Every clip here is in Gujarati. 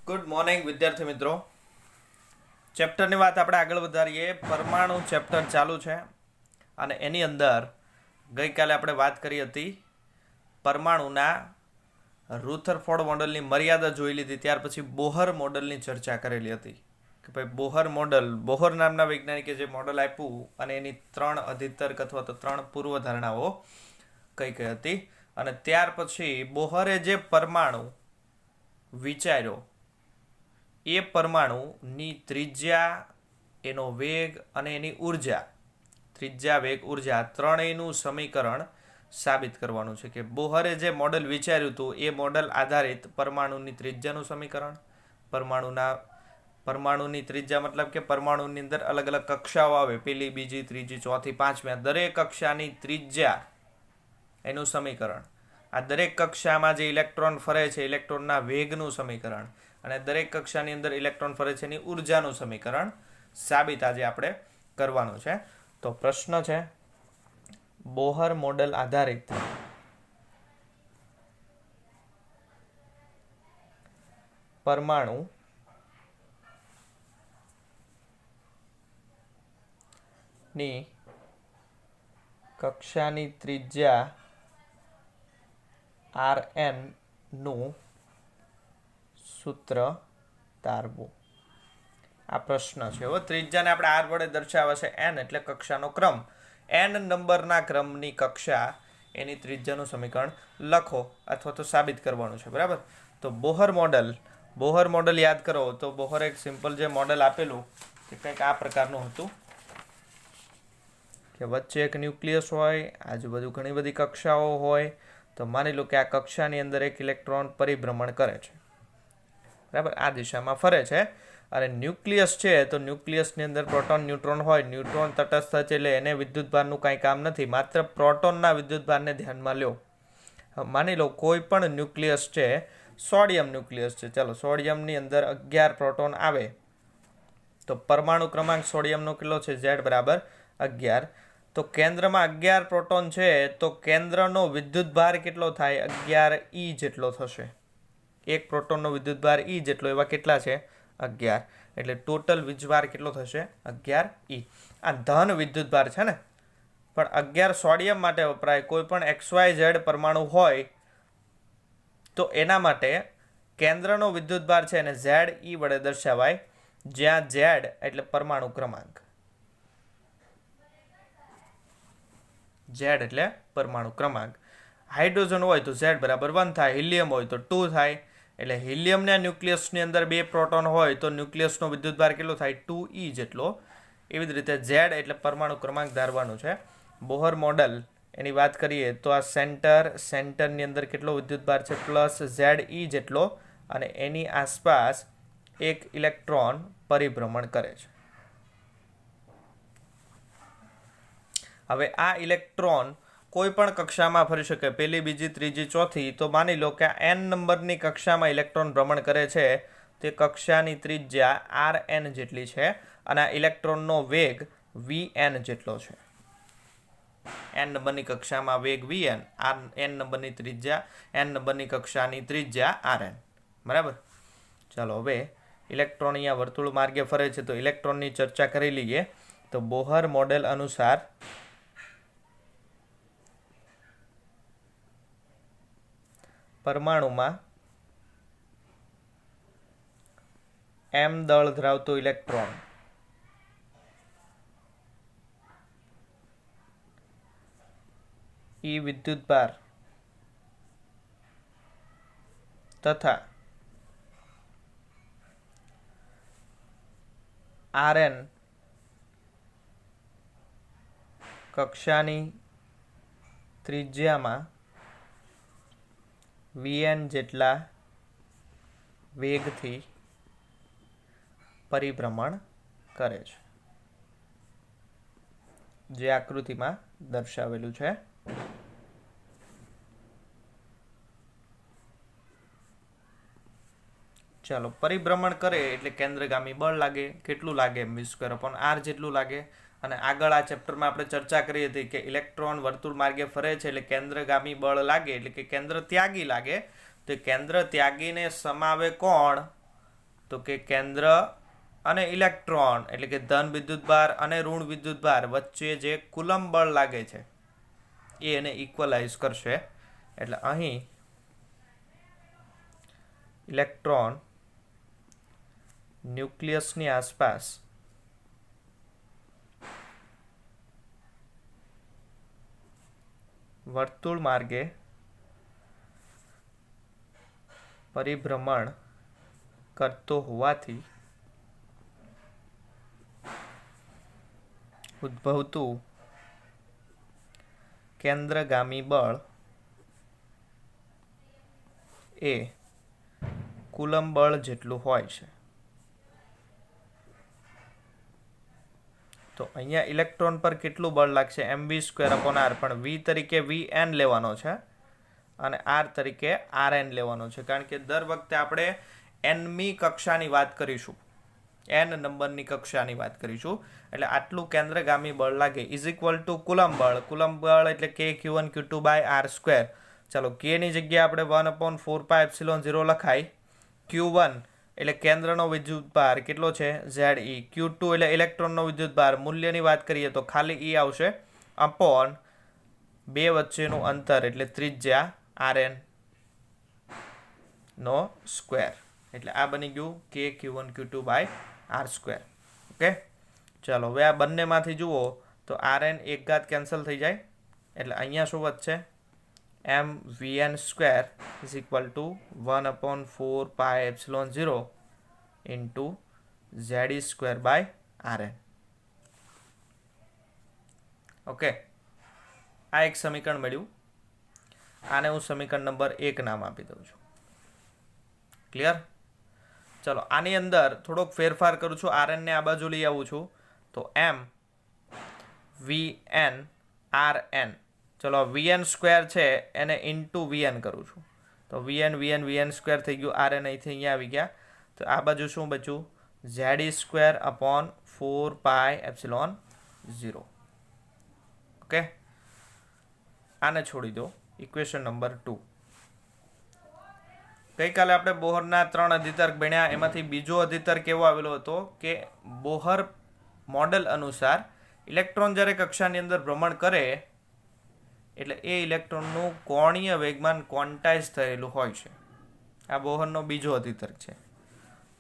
ગુડ મોર્નિંગ વિદ્યાર્થી મિત્રો. ચેપ્ટરની વાત આપણે આગળ વધારીએ. પરમાણુ ચેપ્ટર ચાલુ છે અને એની અંદર ગઈકાલે આપણે વાત કરી હતી પરમાણુના રુથરફોર્ડ મોડલની મર્યાદા જોઈ લીધી. ત્યાર પછી બોહર મોડલની ચર્ચા કરેલી હતી કે ભાઈ બોહર નામના વૈજ્ઞાનિકે જે મોડલ આપ્યું અને એની 3 અધિતર્ક અથવા તો 3 પૂર્વધારણાઓ કઈ કઈ હતી. અને ત્યાર પછી બોહરે જે પરમાણુ વિચાર્યો એ પરમાણુની ત્રિજ્યા, એનો વેગ અને એની ઉર્જા, ત્રિજ્યા, વેગ, ઉર્જા ત્રણેયનું સમીકરણ સાબિત કરવાનું છે. કે બોહરે જે મોડલ વિચાર્યું હતું એ મોડલ આધારિત પરમાણુની ત્રિજ્યાનું સમીકરણ, પરમાણુની ત્રિજ્યા મતલબ કે પરમાણુની અંદર અલગ અલગ કક્ષાઓ આવે, પહેલી, બીજી, ત્રીજી, ચોથી, પાંચમી, દરેક કક્ષાની ત્રિજ્યા એનું સમીકરણ, આ દરેક કક્ષામાં જે ઇલેક્ટ્રોન ફરે છે ઇલેક્ટ્રોનના વેગનું સમીકરણ અને દરેક કક્ષાની અંદર ઇલેક્ટ્રોન ફરે છે એની ઉર્જાનું સમીકરણ સાબિત આજે આપણે કરવાનું છે. તો પ્રશ્ન છે, બોહર મોડલ આધારિત પરમાણુ ની કક્ષાની ત્રિજ્યા Rn નું સૂત્ર તારવું. આ પ્રશ્ન છે. હવે ત્રિજ્યાને આપણે આર વડે દર્શાવે છે n એટલે કક્ષાનો ક્રમ. n નંબરના ક્રમની કક્ષા એની ત્રિજ્યાનું સમીકરણ લખો અથવા તો સાબિત કરવાનું છે. બરાબર. તો બોહર મોડલ યાદ કરો તો બોહર એક સિમ્પલ જે મોડલ આપેલું તે કંઈક આ પ્રકારનું હતું કે વચ્ચે એક ન્યુક્લિયસ હોય, આજુબાજુ ઘણી બધી કક્ષાઓ હોય. તો માની લો કે આ કક્ષાની અંદર એક ઇલેક્ટ્રોન પરિભ્રમણ કરે છે. બરાબર, આ દિશામાં ફરે છે અને ન્યુક્લિયસ છે તો ન્યુક્લિયસની અંદર પ્રોટોન, ન્યુટ્રોન હોય. ન્યુટ્રોન તટસ્થ છે એટલે એને વિદ્યુતભારનું કાંઈ કામ નથી, માત્ર પ્રોટોનના વિદ્યુતભારને ધ્યાનમાં લ્યો. માની લો કોઈ પણ ન્યુક્લિયસ છે, સોડિયમ ન્યુક્લિયસ છે. ચાલો, સોડિયમની અંદર 11 પ્રોટોન આવે તો પરમાણુ ક્રમાંક સોડિયમનો કેટલો છે? Z બરાબર 11. તો કેન્દ્રમાં 11 પ્રોટોન છે તો કેન્દ્રનો વિદ્યુતભાર કેટલો થાય? 11 E જેટલો થશે. એક પ્રોટોનનો વિદ્યુતભાર E જેટલો, એવા કેટલા છે? 11. એટલે ટોટલ વીજભાર કેટલો થશે? 11 E. આ ધન વિદ્યુતભાર છે ને, પણ 11 સોડિયમ માટે વપરાય. કોઈ પણ XYZ પરમાણુ હોય તો એના માટે કેન્દ્રનો વિદ્યુતભાર છે એને ZE વડે દર્શાવાય, જ્યાં Z એટલે પરમાણુ ક્રમાંક, Z એટલે પરમાણુ ક્રમાંક. હાઇડ્રોજન હોય તો Z બરાબર 1 થાય, હિલિયમ હોય તો 2 થાય. એટલે હિલિયમના ન્યુક્લિયસની અંદર 2 પ્રોટોન હોય તો ન્યુક્લિયસનો વિદ્યુતભાર કેટલો થાય? 2E જેટલો. એવી જ રીતે Z એટલે પરમાણુ ક્રમાંક ધારવાનું છે. બોહર મોડલ એની વાત કરીએ તો આ સેન્ટરની અંદર કેટલો વિદ્યુતભાર છે? પ્લસ ZE જેટલો, અને એની આસપાસ એક ઇલેક્ટ્રોન પરિભ્રમણ કરે છે. હવે આ ઇલેક્ટ્રોન કોઈ પણ કક્ષામાં ફરી શકે, પહેલી, બીજી, ત્રીજી, ચોથી. તો માની લો કે આ n નંબરની કક્ષામાં ઇલેક્ટ્રોન ભ્રમણ કરે છે. તે કક્ષાની ત્રિજ્યા Rn જેટલી છે અને આ ઇલેક્ટ્રોનનો વેગ Vn જેટલો છે. n નંબરની કક્ષામાં વેગ Vn, n નંબરની ત્રિજ્યા, n નંબરની કક્ષાની ત્રિજ્યા Rn. બરાબર. ચાલો, હવે ઇલેક્ટ્રોન અહીંયા વર્તુળ માર્ગે ફરે છે તો ઇલેક્ટ્રોનની ચર્ચા કરી લઈએ. તો બોહર મોડેલ અનુસાર પરમાણુમાં m દળ ધરાવતો ઇલેક્ટ્રોન E વિદ્યુતભાર તથા Rn કક્ષાની ત્રિજ્યામાં Vn જેટલા વેગથી પરિભ્રમણ કરે છે, જે આકૃતિમાં દર્શાવેલું છે. ચાલો, પરિભ્રમણ કરે એટલે કેન્દ્રગામી બળ લાગે. કેટલું લાગે? m²/r જેટલું લાગે. અને આગળ આ ચેપ્ટરમાં આપણે ચર્ચા કરી હતી કે ઇલેક્ટ્રોન વર્તુળ માર્ગે ફરે છે એટલે કેન્દ્રગામી બળ લાગે એટલે કે કેન્દ્ર ત્યાગી લાગે. તો કેન્દ્ર ત્યાગીને સમાવે કોણ? તો કે કેન્દ્ર અને ઇલેક્ટ્રોન એટલે કે ધન વિદ્યુતભાર અને ઋણ વિદ્યુતભાર વચ્ચે જે કુલમ બળ લાગે છે એ એને ઇક્વલાઇઝ કરશે. એટલે અહીં ઇલેક્ટ્રોન ન્યુક્લિયસની આસપાસ વર્તુળ માર્ગે પરિભ્રમણ કરતો હોવાથી ઉદ્ભવતું કેન્દ્રગામી બળ એ કુલમ બળ જેટલું હોય છે. તો અહીંયા ઇલેક્ટ્રોન પર કેટલું બળ લાગશે? mv²/r, પણ v તરીકે vn લેવાનો છે અને r તરીકે rn લેવાનો છે, કારણ કે દર વખતે આપણે nમી કક્ષાની વાત કરીશું, n નંબરની કક્ષાની વાત કરીશું. એટલે આટલું કેન્દ્રગામી બળ લાગે ઇઝ ઇક્વલ ટુ કુલમ બળ. કુલમ બળ એટલે k q1 q2/r². ચાલો k ની જગ્યાએ આપણે 1/4πε0 લખાય. q1 એટલે કેન્દ્રનો વિદ્યુતભાર કેટલો છે? Ze. q2 એટલે ઇલેક્ટ્રોનનો વિદ્યુતભાર, મૂલ્યની વાત કરીએ તો ખાલી e આવશે, અપોન બે વચ્ચેનું અંતર એટલે ત્રિજ્યા rn નો સ્ક્વેર. એટલે આ બની ગયું k q1 q2/r². ઓકે, ચાલો હવે આ બંનેમાંથી જુઓ તો rn એક ઘાત કેન્સલ થઈ જાય, એટલે અહીંયા શું વધશે? mvn² is equal to 1/4πε0 into Ze²/rn. Okay, આ એક સમીકરણ મળ્યું. આને હું સમીકરણ નંબર 1 નામ આપી દઉં છું. ક્લિયર? ચલો આની અંદર થોડોક ફેરફાર કરું છું, rn ને આ બાજુ લઈ આવું છું, તો m vn rn. ચલો vn² છે એને ઇન્ટુ vn કરું છું, તો vn² થઈ ગયું, rn અહીંથી અહીંયા આવી ગયા, તો આ બાજુ શું બચ્યું? Ze²/4πε0. ઓકે, આને છોડી દો. Equation number 2. ગઈકાલે આપણે બોહરના 3 અધિતર્ક ભણ્યા, એમાંથી બીજો અધિતર્ક એવો આવેલો હતો કે બોહર મોડેલ અનુસાર ઇલેક્ટ્રોન જ્યારે કક્ષાની અંદર ભ્રમણ કરે એટલે એ ઇલેક્ટ્રોનનું કોણીય વેગમાન ક્વોન્ટાઇઝ થયેલું હોય છે. આ બોહરનો બીજો અધિતર્ક છે.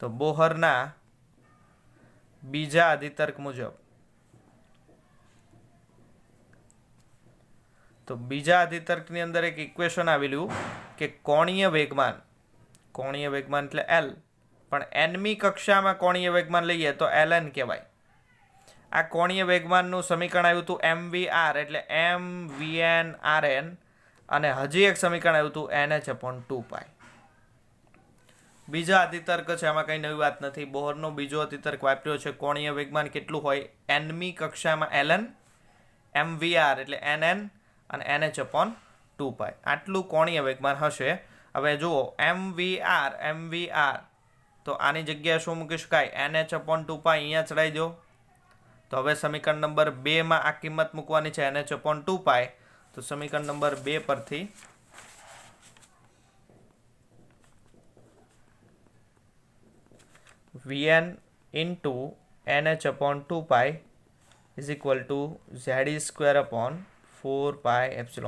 તો બોહરના બીજા અધિતર્ક મુજબ, તો બીજા અધિતર્કની અંદર એક ઇક્વેશન આવેલું કે કોણીય વેગમાન એટલે L, પણ nમી કક્ષામાં કોણીય વેગમાન લઈએ તો ln કહેવાય. આ કોણીય વેગમાનનું સમીકરણ આવ્યું હતું mvr એટલે mvn/rn, અને હજી એક સમીકરણ આવ્યું હતું nh/2π. બીજા અધિતર્ક છે, આમાં કંઈ નવી વાત નથી. બોહરનો બીજો અધિતર્ક વાપર્યો છે. કોણીય વેગમાન કેટલું હોય? nમી કક્ષામાં ln, mvr એટલે nn અને nh/2π. આટલું કોણીય વેગમાન હશે. હવે જુઓ mvr, તો આની જગ્યાએ શું મૂકી શકાય? nh/2π અહીંયા ચડાવી દો. તો હવે સમીકરણ નંબર 2 માં આ કિંમત મૂકવાની છે nh/2π. તો સમીકરણ નંબર 2 પરથી vn into nh/2π is equal to Ze²/4πε0.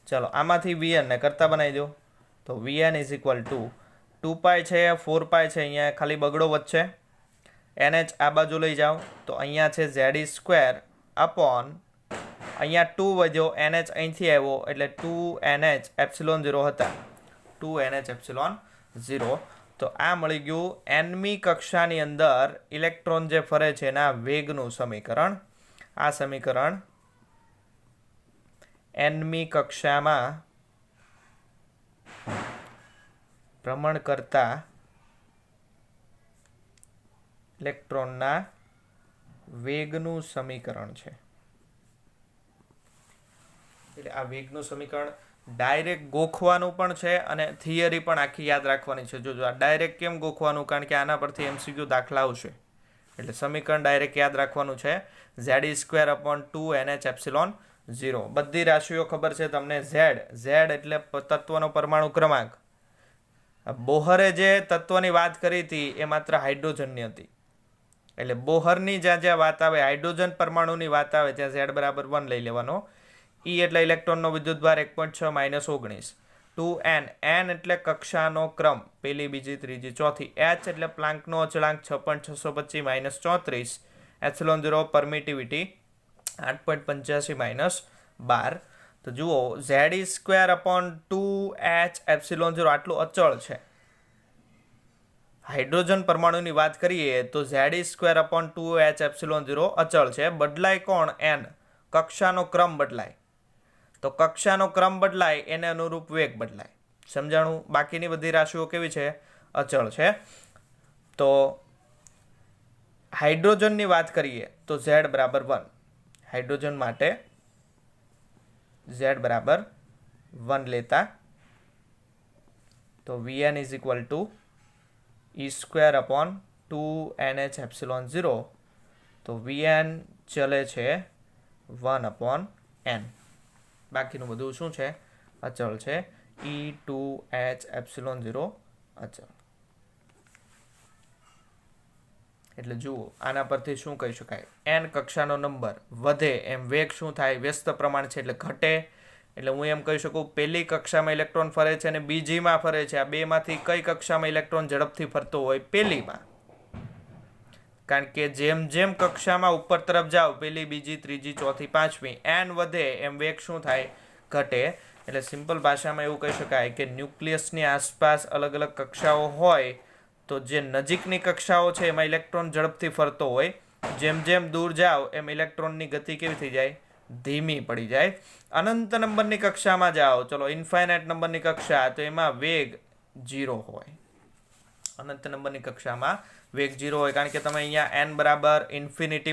ચાલો આમાંથી vn ને કરતા બનાવી દો. તો vn is equal to 2π છે, 4π છે, અહીંયા ખાલી બગડો વચ્ચે, nh આ બાજુ લઈ જાઓ તો અહીંયા છે Ze² અપોન અહીંયા 2 વધ્યો, nh અહીંથી આવ્યો એટલે 2nh/0 હતા, 2nh/0. તો આ મળી ગયું nમી કક્ષાની અંદર ઇલેક્ટ્રોન જે ફરે છે એના વેગનું સમીકરણ. આ સમીકરણ nમી કક્ષામાં ભ્રમણ કરતા ઇલેક્ટ્રોનના વેગનું સમીકરણ છે. એટલે આ વેગનું સમીકરણ ડાયરેક્ટ ગોખવાનું પણ છે અને થિયરી પણ આખી યાદ રાખવાની છે. જો આ ડાયરેક્ટ કેમ ગોખવાનું? કારણ કે આના પરથી MCQ દાખલા આવશે. એટલે સમીકરણ ડાયરેક્ટ યાદ રાખવાનું છે Z²/2NH∈0. બધી રાશિઓ ખબર છે તમને. ઝેડ એટલે તત્વનો પરમાણુ ક્રમાંક. બોહરે જે તત્વની વાત કરી હતી એ માત્ર હાઇડ્રોજનની હતી. એટલે બોહરની જ્યાં જ્યાં વાત આવે, હાઇડ્રોજન પરમાણુની વાત આવે, ત્યાં Z=1 લઈ લેવાનો. E એટલે ઇલેક્ટ્રોનનો વિદ્યુતભાર 1.6 - 19. 2n એટલે કક્ષાનો ક્રમ, પહેલી, બીજી, ત્રીજી, ચોથી. H એટલે પ્લાન્કનો અચળાંક 6.625 - 34. ε0 પરમિટિવિટી 8.85 - 12. તો જુઓ Z²/2H∈0 આટલું અચળ છે. હાઇડ્રોજન પરમાણુની વાત કરીએ તો Z²/2H∈0 અચળ છે. બદલાય કોણ? n. કક્ષાનો ક્રમ બદલાય. તો કક્ષાનો ક્રમ બદલાય એને અનુરૂપ વેગ બદલાય. સમજાણું? બાકીની બધી રાશિઓ કેવી છે? અચળ છે. તો હાઇડ્રોજનની વાત કરીએ તો Z=1. હાઇડ્રોજન માટે Z=1 લેતા તો Vn = E²/2NH∈0. તો Vn ચલે છે 1/n. બાકીનું બધું શું છે? અચળ છે. E2H∈0 અચળ. એટલે જુઓ આના પરથી શું કહી શકાય? n કક્ષાનો નંબર વધે એમ વેગ શું થાય? વ્યસ્ત પ્રમાણ છે એટલે ઘટે. એટલે હું એમ કહી શકું પહેલી કક્ષામાં ઇલેક્ટ્રોન ફરે છે અને બીજીમાં ફરે છે. આ બેમાંથી કઈ કક્ષામાં ઇલેક્ટ્રોન ઝડપથી ફરતો હોય? પહેલીમાં. કારણ કે જેમ જેમ કક્ષામાં ઉપર તરફ જાઓ, પહેલી, બીજી, ત્રીજી, ચોથી, પાંચમી, n વધે એમ વેગ શું થાય? ઘટે. એટલે સિમ્પલ ભાષામાં એવું કહી શકાય કે ન્યુક્લિયસની આસપાસ અલગ અલગ કક્ષાઓ હોય તો જે નજીકની કક્ષાઓ છે એમાં ઇલેક્ટ્રોન ઝડપથી ફરતો હોય. જેમ જેમ દૂર જાઓ એમ ઇલેક્ટ્રોનની ગતિ કેવી થઈ જાય? ધીમી પડી જાય. અનંત નંબરની કક્ષામાં જાઓ, ચલો ઇન્ફાઇનાઇટ નંબરની કક્ષા, તો એમાં વેગ 0 હોય. અનંત નંબરની કક્ષામાં વેગ 0 હોય. કારણ કે તમે અહીંયા n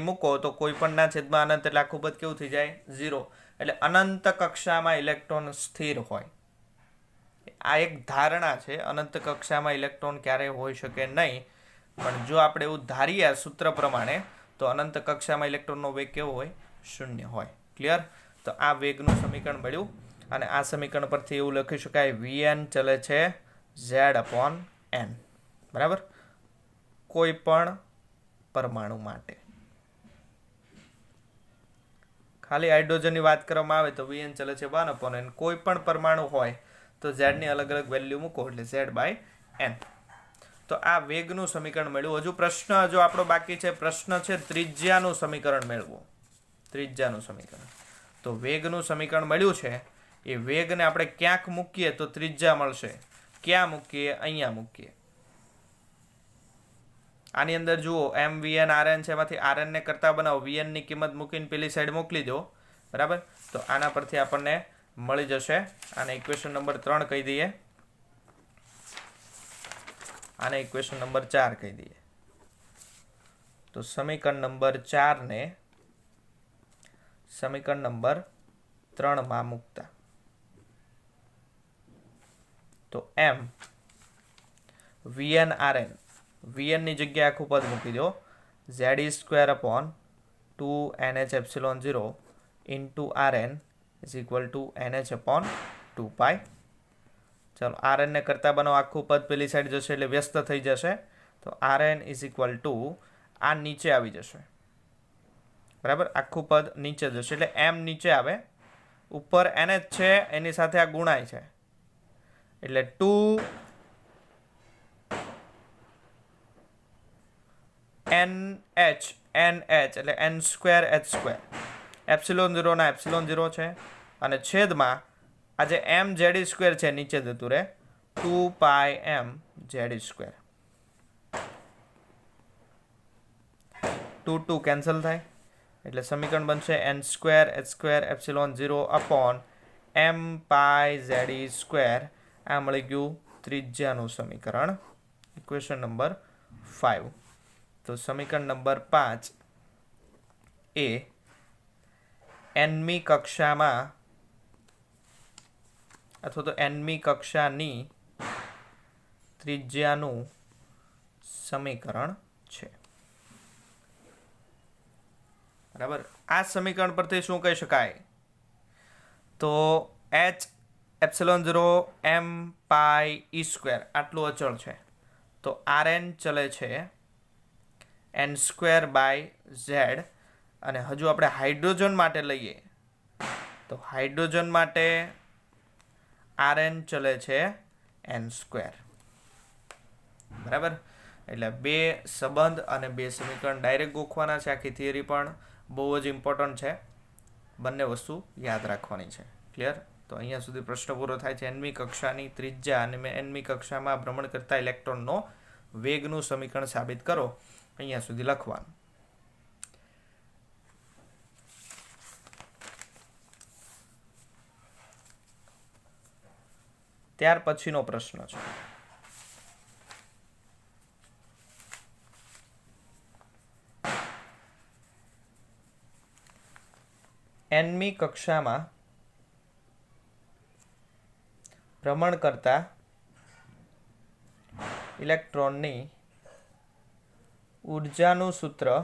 = મૂકો તો કોઈ પણના છેદમાં અનંત એટલે આખું પદ કેવું થઈ જાય? 0. એટલે અનંત કક્ષામાં ઇલેક્ટ્રોન સ્થિર હોય. આ એક ધારણા છે. અનંત કક્ષામાં ઇલેક્ટ્રોન ક્યારેય હોઈ શકે નહીં. પણ જો આપણે એવું ધારીએ સૂત્ર પ્રમાણે તો અનંત કક્ષામાં ઇલેક્ટ્રોનનો વેગ કેવો હોય? 0 હોય. ક્લિયર? તો આ વેગનું સમીકરણ મળ્યું. અને આ સમીકરણ પરથી એવું લખી શકાય Vn ચલે છે Z/n. બરાબર? કોઈ પણ પરમાણુ માટે. ખાલી હાઇડ્રોજનની વાત કરવામાં આવે તો Vn ચલે છે 1/n. કોઈ પણ પરમાણુ હોય તો Z ની અલગ અલગ વેલ્યુ મૂકો એટલે Z/n. તો આ વેગનું સમીકરણ મેળવ્યું. હજુ પ્રશ્ન આપણો બાકી છે. પ્રશ્ન છે ત્રિજ્યાનું સમીકરણ મેળવો. ત્રિજ્યાનું સમીકરણ. તો વેગનું સમીકરણ મળ્યું છે. એ વેગને આપણે ક્યાંક મૂકીએ તો ત્રિજ્યા મળશે. ક્યાં મૂકીએ? અહીંયા મૂકીએ. આની અંદર જુઓ MVn Rn છે. એમાંથી Rn ને કરતા બનાવો. Vn ની કિંમત મૂકીને પેલી સાઈડ મોકલી દો. બરાબર? તો આના પરથી આપણને મળી જશે. આને ઇક્વેશન નંબર 3 કહી દઈએ. આને ઇક્વેશન નંબર 4 કહી દઈએ. તો સમીકરણ નંબર 4 ને સમીકરણ નંબર 3 માં મૂકતા તો m Vn Rn, Vn ની જગ્યાએ આખું પદ મૂકી દો. Z²/2NH∈0 into Rn = NH/2π. ચાલો Rn ને કરતા બનાવો. આખું પદ પેલી સાઈડ જશે એટલે વ્યસ્ત થઈ જશે. તો Rn = આ નીચે આવી જશે. બરાબર? આખું પદ નીચે જશે એટલે m નીચે આવે. ઉપર NH છે એની સાથે આ ગુણાય છે એટલે 2NH એટલે n²h². ε0 ના ε0 છે અને છેદમાં આ જે mZ² છે નીચે જતું રહે 2πmZ². 2 2 કેન્સલ થાય એટલે સમીકરણ બનશે n²h²ε0/mπZ². આ મળી ગયું ત્રિજ્યાનું સમીકરણ. Equation number 5. તો સમીકરણ નંબર 5 એ nમી કક્ષામાં અથવા તો nમી કક્ષાની ત્રિજ્યાનું સમીકરણ છે. બરાબર. આ સમીકરણ પરથી શું કહી શકાય? તો h એપ્સિલોન 0 m પાઈ ઈ સ્ક્વેર આટલું અચળ છે. તો Rn ચલે છે n² બાય ઝેડ. અને હજુ આપણે હાઇડ્રોજન માટે લઈએ તો હાઇડ્રોજન માટે Rn ચલે છે n². બરાબર. એટલે બે સંબંધ અને બે સમીકરણ ડાયરેક્ટ ગોખવાના છે. આખી થિયરી પણ બહુ જ ઇમ્પોર્ટન્ટ છે. બંને વસ્તુ યાદ રાખવાની છે. ક્લિયર? તો અહીંયા સુધી પ્રશ્ન પૂરો થાય છે. nમી કક્ષાની ત્રિજ્યા અને nમી કક્ષામાં ભ્રમણ કરતા ઇલેક્ટ્રોનનો વેગનું સમીકરણ સાબિત કરો. અહીંયા સુધી લખવાનું. ત્યાર પછીનો પ્રશ્ન છે nમી કક્ષામાં ભ્રમણ કરતા ઇલેક્ટ્રોનની ઉર્જાનું સૂત્ર